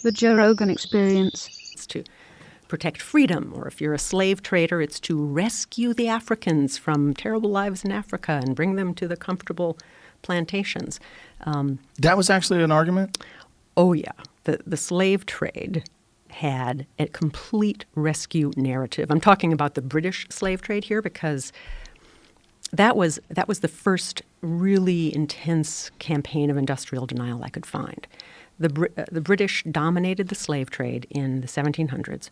The Joe Rogan Experience. It's to protect freedom, or if you're a slave trader, it's to rescue the Africans from terrible lives in Africa and bring them to the comfortable plantations. That was actually an argument? Oh, yeah. The slave trade had a complete rescue narrative. I'm talking about the British slave trade here because that was the first really intense campaign of industrial denial I could find. The British dominated the slave trade in the 1700s,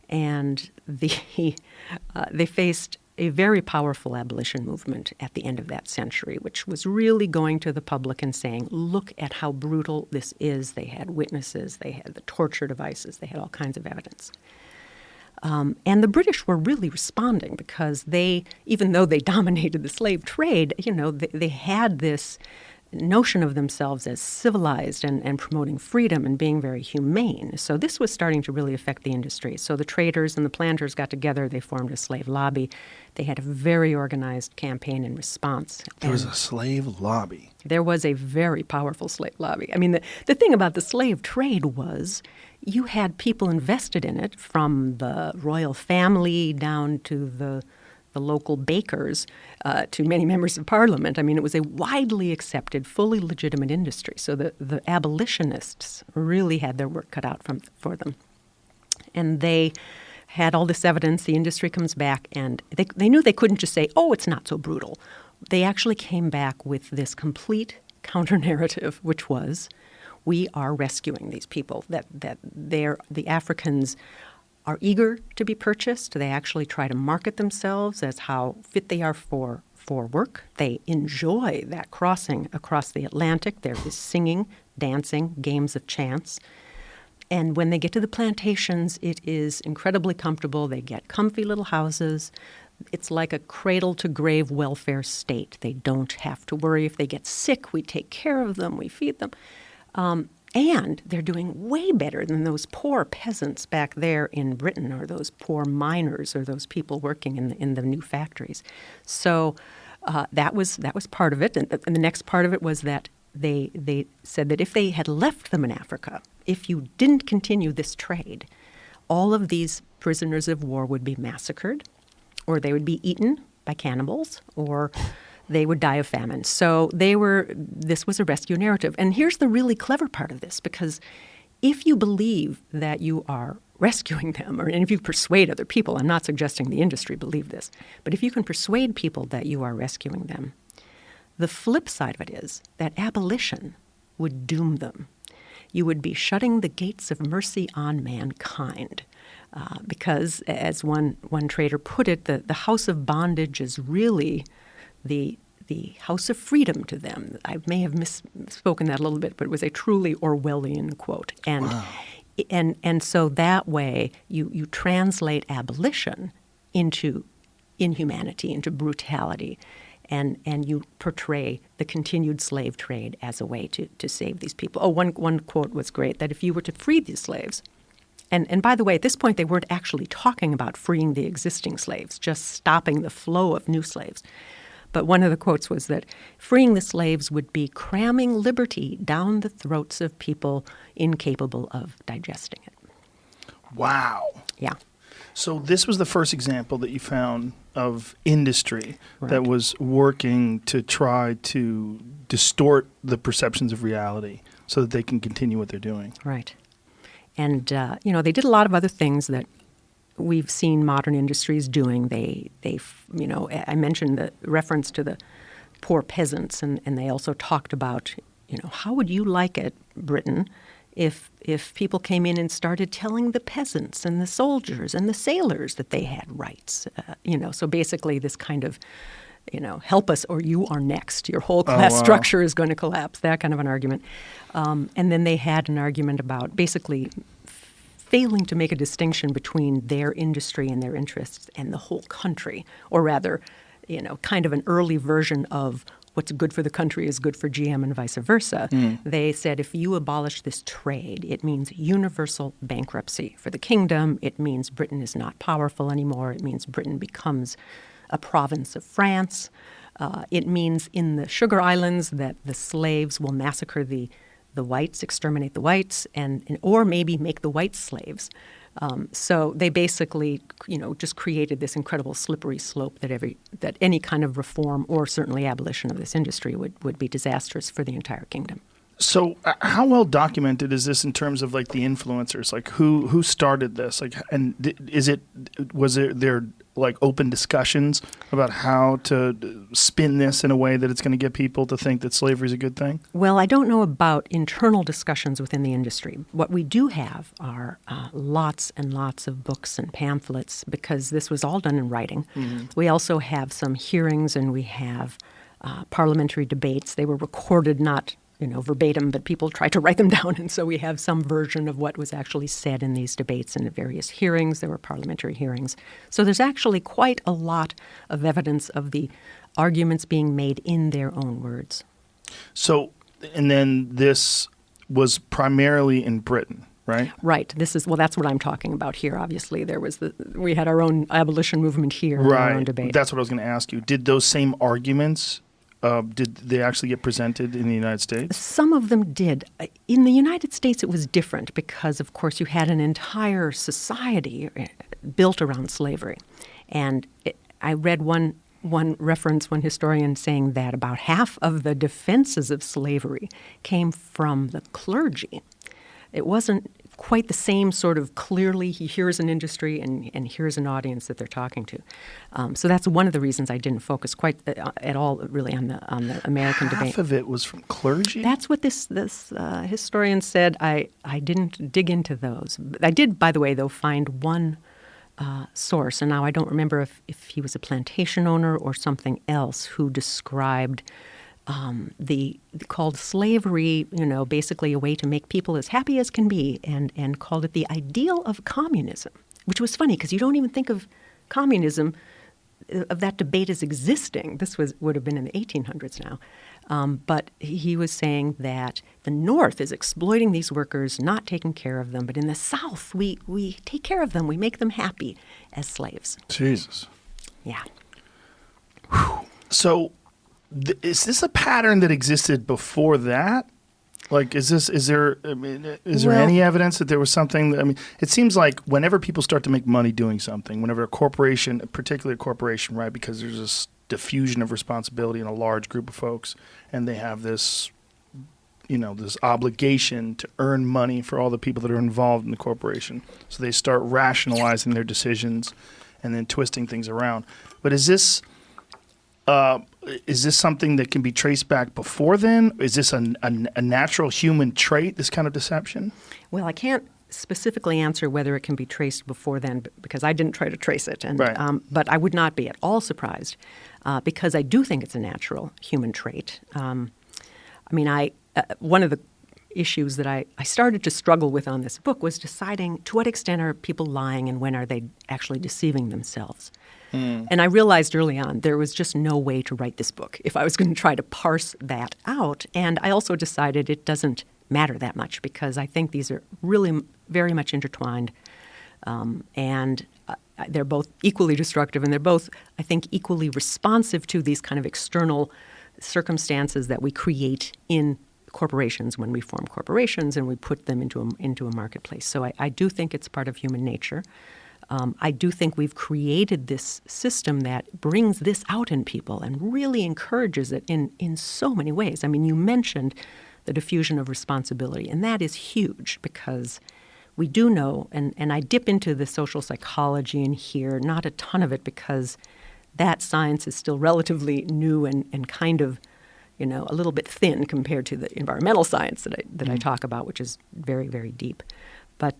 and they faced a very powerful abolition movement at the end of that century, which was really going to the public and saying, look at how brutal this is. They had witnesses, they had the torture devices, they had all kinds of evidence. And the British were really responding because even though they dominated the slave trade, they had this notion of themselves as civilized and promoting freedom and being very humane. So this was starting to really affect the industry. So the traders and the planters got together. They formed a slave lobby. They had a very organized campaign in response. There was a slave lobby. There was a very powerful slave lobby. I mean, the thing about the slave trade was you had people invested in it, from the royal family down to the local bakers, to many members of parliament. I mean, it was a widely accepted, fully legitimate industry. So the abolitionists really had their work cut out for them. And they had all this evidence. The industry comes back, and they knew they couldn't just say, oh, it's not so brutal. They actually came back with this complete counter-narrative, which was, we are rescuing these people, that the Africans are eager to be purchased. They actually try to market themselves as how fit they are for work. They enjoy that crossing across the Atlantic. There is singing, dancing, games of chance. And when they get to the plantations, it is incredibly comfortable. They get comfy little houses. It's like a cradle-to-grave welfare state. They don't have to worry if they get sick. We take care of them. We feed them. And they're doing way better than those poor peasants back there in Britain, or those poor miners, or those people working in the new factories. So that was part of it. And the next part of it was that they said that if they had left them in Africa, if you didn't continue this trade, all of these prisoners of war would be massacred, or they would be eaten by cannibals, or they would die of famine. So this was a rescue narrative. And here's the really clever part of this, because if you believe that you are rescuing them, and if you persuade other people, I'm not suggesting the industry believe this, but if you can persuade people that you are rescuing them, the flip side of it is that abolition would doom them. You would be shutting the gates of mercy on mankind. Because, as one trader put it, the house of bondage is really the house of freedom to them. I may have misspoken that a little bit, but it was a truly Orwellian quote. And wow. and so that way you translate abolition into inhumanity, into brutality, and you portray the continued slave trade as a way to save these people. Oh, one quote was great, that if you were to free these slaves, and by the way, at this point they weren't actually talking about freeing the existing slaves, just stopping the flow of new slaves. But one of the quotes was that freeing the slaves would be cramming liberty down the throats of people incapable of digesting it. Wow. Yeah. So this was the first example that you found of industry Right. that was working to try to distort the perceptions of reality so that they can continue what they're doing. Right. And, they did a lot of other things that we've seen modern industries doing. I mentioned the reference to the poor peasants, and they also talked about, how would you like it, Britain, if people came in and started telling the peasants and the soldiers and the sailors that they had rights? So basically this kind of, help us or you are next. Your whole class structure is going to collapse, that kind of an argument. And then they had an argument about basically failing to make a distinction between their industry and their interests and the whole country, or rather, kind of an early version of what's good for the country is good for GM and vice versa. They said if you abolish this trade, it means universal bankruptcy for the kingdom. It means Britain is not powerful anymore. It means Britain becomes a province of France. It means in the Sugar Islands that the slaves will massacre the the whites, exterminate the whites, or maybe make the whites slaves. So they basically, just created this incredible slippery slope that any kind of reform or certainly abolition of this industry would be disastrous for the entire kingdom. So how well documented is this in terms of like the influencers? Like who started this? Like, and was there like open discussions about how to spin this in a way that it's going to get people to think that slavery is a good thing? Well, I don't know about internal discussions within the industry. What we do have are lots and lots of books and pamphlets, because this was all done in writing. Mm-hmm. We also have some hearings, and we have parliamentary debates. They were recorded, not verbatim, but people tried to write them down. And so we have some version of what was actually said in these debates and at various hearings. There were parliamentary hearings. So there's actually quite a lot of evidence of the arguments being made in their own words. So, and then this was primarily in Britain, right? Right. That's what I'm talking about here. Obviously, we had our own abolition movement here, right. Our own debate. That's what I was going to ask you. Did those same arguments did they actually get presented in the United States? Some of them did. In the United States, it was different because, of course, you had an entire society built around slavery. And I read one historian saying that about half of the defenses of slavery came from the clergy. It wasn't quite the same sort of clearly he hears an industry and here's an audience that they're talking to. So that's one of the reasons I didn't focus quite at all really on the American debate. Half of it was from clergy? That's what this historian said. I didn't dig into those. I did, by the way, though, find one source, and now I don't remember if he was a plantation owner or something else, who described called slavery, basically a way to make people as happy as can be, and called it the ideal of communism, which was funny because you don't even think of communism, of that debate as existing. This would have been in the 1800s now. But he was saying that the North is exploiting these workers, not taking care of them, but in the South, we take care of them, we make them happy as slaves. Jesus. Yeah. Whew. So is this a pattern that existed before that? Like, is there any evidence that there was something? It seems like whenever people start to make money doing something, whenever a corporation, particularly a corporation, right, because there's this diffusion of responsibility in a large group of folks, and they have this, this obligation to earn money for all the people that are involved in the corporation. So they start rationalizing their decisions and then twisting things around. But is this something that can be traced back before then? Is this a natural human trait, this kind of deception? Well, I can't specifically answer whether it can be traced before then because I didn't try to trace it. And, right. But I would not be at all surprised because I do think it's a natural human trait. One of the issues that I started to struggle with on this book was deciding to what extent are people lying and when are they actually deceiving themselves. And I realized early on there was just no way to write this book if I was going to try to parse that out. And I also decided it doesn't matter that much because I think these are really very much intertwined. And they're both equally destructive, and they're both, I think, equally responsive to these kind of external circumstances that we create in corporations when we form corporations and we put them into a marketplace. So I do think it's part of human nature. I do think we've created this system that brings this out in people and really encourages it in so many ways. I mean, you mentioned the diffusion of responsibility, and that is huge because we do know, and I dip into the social psychology in here, not a ton of it because that science is still relatively new and kind of, a little bit thin compared to the environmental science that I talk about, which is very, very deep. But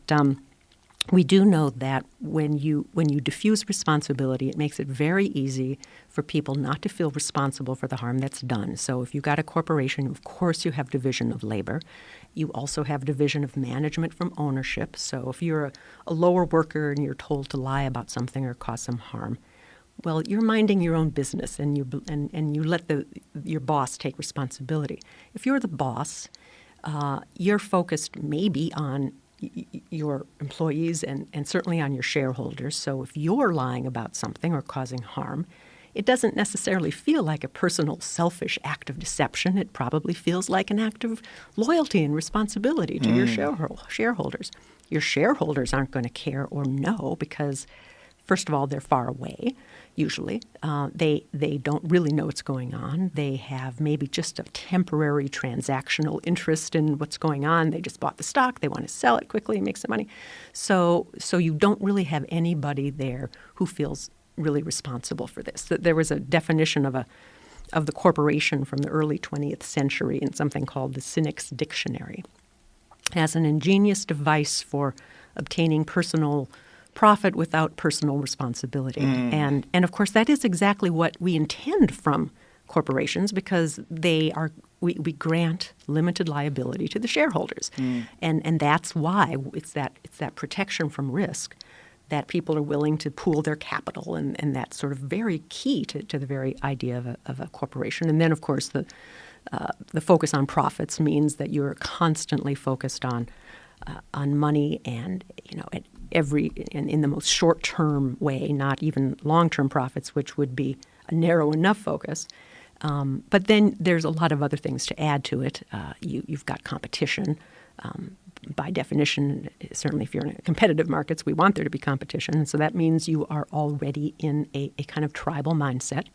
we do know that when you diffuse responsibility, it makes it very easy for people not to feel responsible for the harm that's done. So if you've got a corporation, of course you have division of labor. You also have division of management from ownership. So if you're a lower worker and you're told to lie about something or cause some harm, well, you're minding your own business and you let your boss take responsibility. If you're the boss, you're focused maybe on your employees and certainly on your shareholders. So if you're lying about something or causing harm, it doesn't necessarily feel like a personal, selfish act of deception. It probably feels like an act of loyalty and responsibility to your shareholders. Your shareholders aren't going to care or know because, first of all, they're far away, usually. They don't really know what's going on. They have maybe just a temporary transactional interest in what's going on. They just bought the stock. They want to sell it quickly and make some money. So you don't really have anybody there who feels really responsible for this. There was a definition of the corporation from the early 20th century in something called the Cynic's Dictionary as an ingenious device for obtaining personal profit without personal responsibility. And of course, that is exactly what we intend from corporations because we grant limited liability to the shareholders. And that's why it's that protection from risk that people are willing to pool their capital, and that's sort of very key to the very idea of a corporation. And then, of course, the focus on profits means that you're constantly focused on money and, at in the most short-term way, not even long-term profits, which would be a narrow enough focus. But then there's a lot of other things to add to it. You've got competition. By definition, certainly if you're in competitive markets, we want there to be competition. And so that means you are already in a kind of tribal mindset.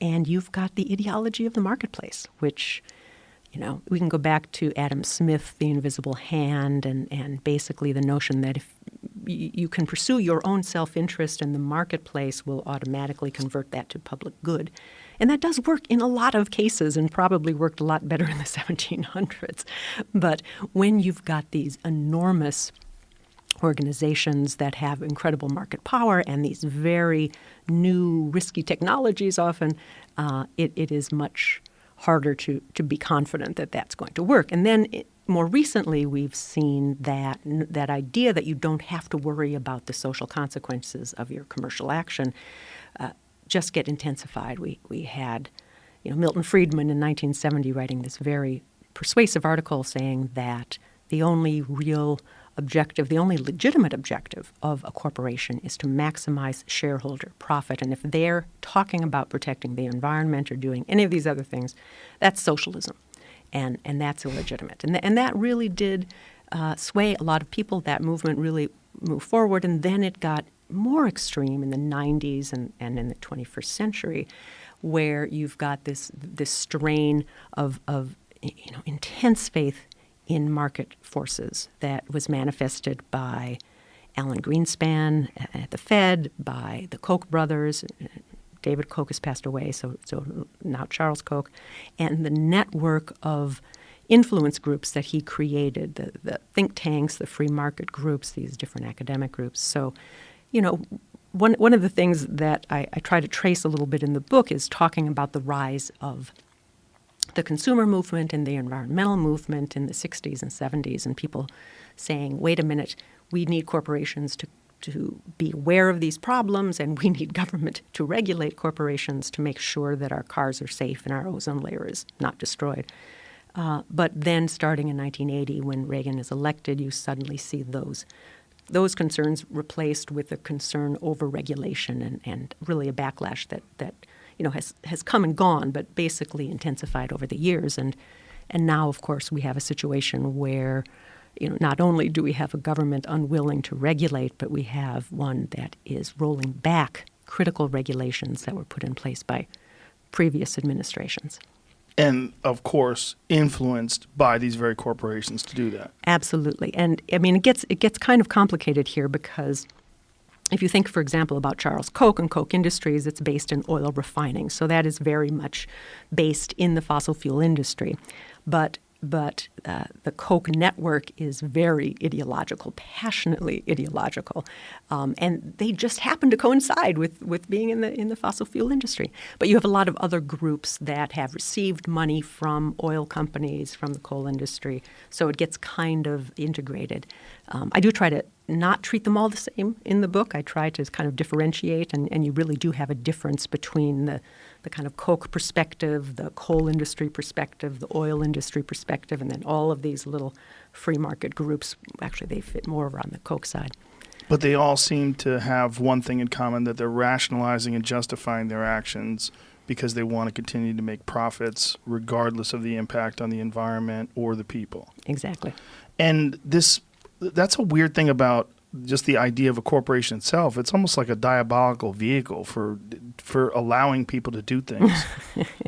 And you've got the ideology of the marketplace, which, we can go back to Adam Smith, The Invisible Hand, and basically the notion that if you can pursue your own self-interest and the marketplace will automatically convert that to public good. And that does work in a lot of cases and probably worked a lot better in the 1700s. But when you've got these enormous organizations that have incredible market power and these very new risky technologies often, it is much harder to be confident that that's going to work. And then more recently, we've seen that idea that you don't have to worry about the social consequences of your commercial action just get intensified. We had, Milton Friedman in 1970 writing this very persuasive article saying that the only real objective, the only legitimate objective of a corporation is to maximize shareholder profit. And if they're talking about protecting the environment or doing any of these other things, that's socialism. And that's illegitimate. And that really did sway a lot of people. That movement really moved forward. And then it got more extreme in the 90s and in the 21st century, where you've got this strain of intense faith in market forces that was manifested by Alan Greenspan at the Fed, by the Koch brothers. David Koch has passed away, so now Charles Koch, and the network of influence groups that he created, the think tanks, the free market groups, these different academic groups. So, one of the things that I try to trace a little bit in the book is talking about the rise of the consumer movement and the environmental movement in the 60s and 70s, and people saying, wait a minute, we need corporations to be aware of these problems, and we need government to regulate corporations to make sure that our cars are safe and our ozone layer is not destroyed. But then starting in 1980, when Reagan is elected, you suddenly see those concerns replaced with a concern over regulation and really a backlash that has come and gone, but basically intensified over the years. And now, of course, we have a situation where, not only do we have a government unwilling to regulate, but we have one that is rolling back critical regulations that were put in place by previous administrations. And, of course, influenced by these very corporations to do that. Absolutely. And, it gets kind of complicated here because if you think, for example, about Charles Koch and Koch Industries, it's based in oil refining. So that is very much based in the fossil fuel industry. But the Koch network is very ideological, passionately ideological, and they just happen to coincide with being in the fossil fuel industry. But you have a lot of other groups that have received money from oil companies, from the coal industry, so it gets kind of integrated. I do try to not treat them all the same in the book. I try to kind of differentiate, and you really do have a difference between the kind of Koch perspective, the coal industry perspective, the oil industry perspective, and then all of these little free market groups. Actually, they fit more on the Koch side. But they all seem to have one thing in common, that they're rationalizing and justifying their actions because they want to continue to make profits regardless of the impact on the environment or the people. Exactly. And that's a weird thing about just the idea of a corporation itself. It's almost like a diabolical vehicle for allowing people to do things.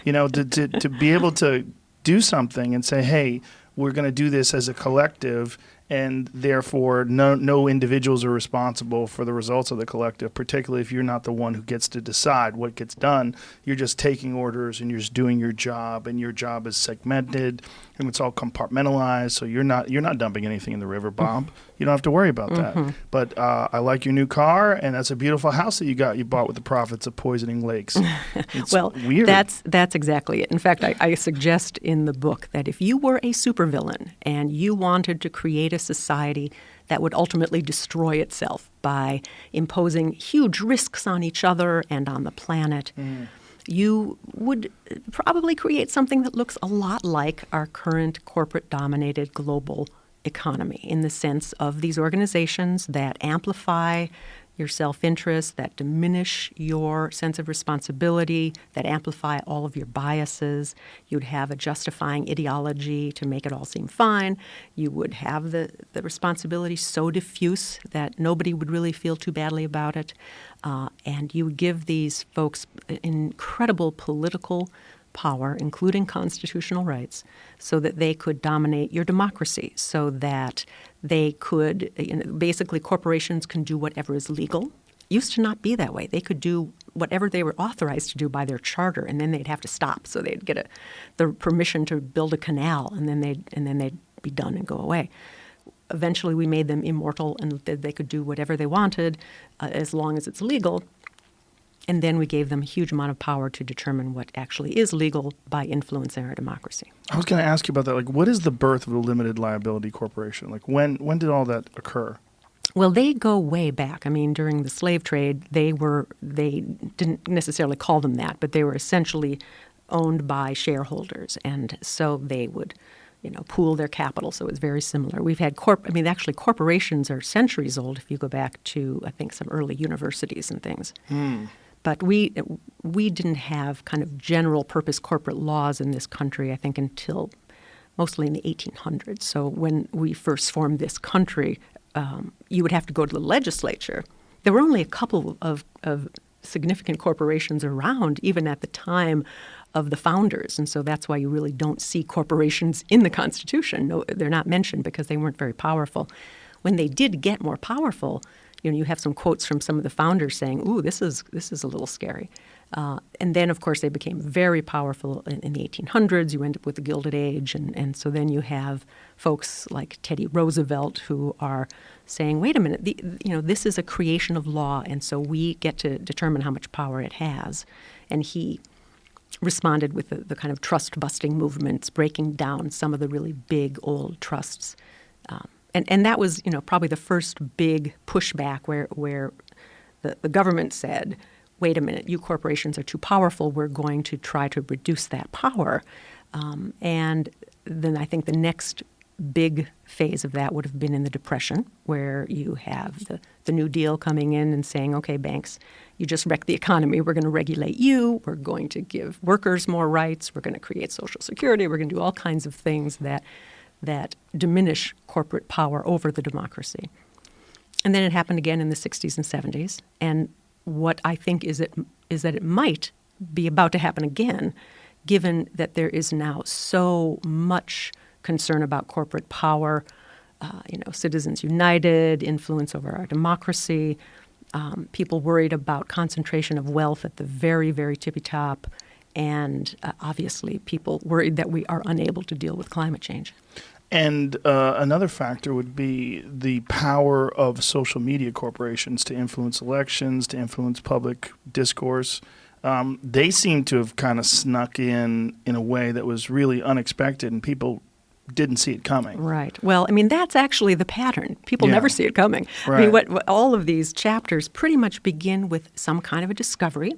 To be able to do something and say, hey, we're going to do this as a collective, and therefore no individuals are responsible for the results of the collective, particularly if you're not the one who gets to decide what gets done. You're just taking orders and you're just doing your job, and your job is segmented and it's all compartmentalized, so you're not dumping anything in the river, Bob. You don't have to worry about that. But I like your new car, and that's a beautiful house that you bought with the profits of poisoning lakes. It's weird. That's exactly it. In fact, I suggest in the book that if you were a supervillain and you wanted to create a society that would ultimately destroy itself by imposing huge risks on each other and on the planet, you would probably create something that looks a lot like our current corporate-dominated global economy, in the sense of these organizations that amplify your self-interest, that diminish your sense of responsibility, that amplify all of your biases. You'd have a justifying ideology to make it all seem fine. You would have the responsibility so diffuse that nobody would really feel too badly about it. And you would give these folks incredible political power, including constitutional rights, so that they could dominate your democracy, so that they could, basically corporations can do whatever is legal. Used to not be that way. They could do whatever they were authorized to do by their charter, and then they'd have to stop. So they'd get the permission to build a canal, and then they'd be done and go away. Eventually, we made them immortal, and they could do whatever they wanted as long as it's legal. And then we gave them a huge amount of power to determine what actually is legal by influencing our democracy. I was going to ask you about that. Like, what is the birth of a limited liability corporation? Like, when did all that occur? Well, they go way back. I mean, during the slave trade, they didn't necessarily call them that, but they were essentially owned by shareholders. And so they would, pool their capital. So it's very similar. We've had actually corporations are centuries old if you go back to, I think, some early universities and things. But we didn't have kind of general purpose corporate laws in this country, I think, until mostly in the 1800s. So when we first formed this country, you would have to go to the legislature. There were only a couple of significant corporations around, even at the time of the founders. And so that's why you really don't see corporations in the Constitution. No, they're not mentioned because they weren't very powerful. When they did get more powerful, you have some quotes from some of the founders saying, "Ooh, this is a little scary." And then, of course, they became very powerful in the 1800s. You end up with the Gilded Age. And so then you have folks like Teddy Roosevelt who are saying, wait a minute, this is a creation of law, and so we get to determine how much power it has. And he responded with the kind of trust-busting movements, breaking down some of the really big old trusts. And that was, probably the first big pushback where the government said, wait a minute, you corporations are too powerful. We're going to try to reduce that power. And then I think the next big phase of that would have been in the Depression, where you have the New Deal coming in and saying, okay, banks, you just wrecked the economy. We're going to regulate you. We're going to give workers more rights. We're going to create Social Security. We're going to do all kinds of things that diminish corporate power over the democracy. And then it happened again in the 60s and 70s. And what I think is that it might be about to happen again, given that there is now so much concern about corporate power, Citizens United, influence over our democracy, people worried about concentration of wealth at the very, very tippy top, and obviously people worried that we are unable to deal with climate change. And another factor would be the power of social media corporations to influence elections, to influence public discourse. They seem to have kind of snuck in a way that was really unexpected, and people didn't see it coming. Right. Well, that's actually the pattern. People never see it coming. Right. What all of these chapters pretty much begin with some kind of a discovery.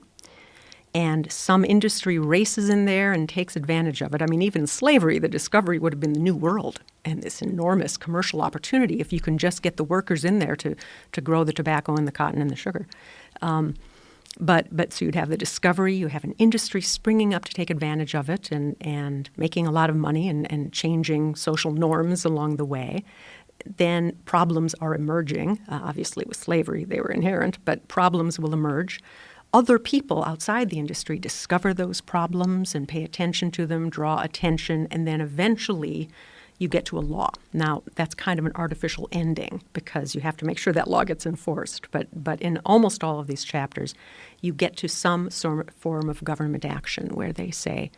And some industry races in there and takes advantage of it. I mean, even slavery, the discovery would have been the new world and this enormous commercial opportunity if you can just get the workers in there to grow the tobacco and the cotton and the sugar. But so you'd have the discovery, you have an industry springing up to take advantage of it and making a lot of money and changing social norms along the way. Then problems are emerging. Obviously, with slavery, they were inherent, but problems will emerge. Other people outside the industry discover those problems and pay attention to them, draw attention, and then eventually you get to a law. Now, that's kind of an artificial ending because you have to make sure that law gets enforced. But in almost all of these chapters, you get to some form of government action where they say,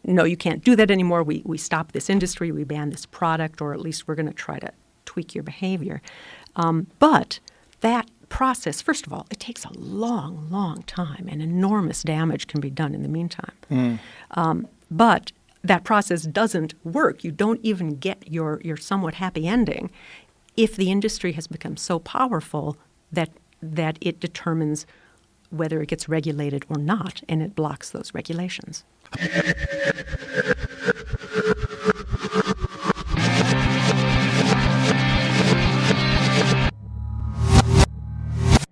no, you can't do that anymore. We stop this industry, we ban this product, or at least we're going to try to tweak your behavior. But that process, first of all, it takes a long, long time, and enormous damage can be done in the meantime. But that process doesn't work. You don't even get your somewhat happy ending if the industry has become so powerful that it determines whether it gets regulated or not, and it blocks those regulations.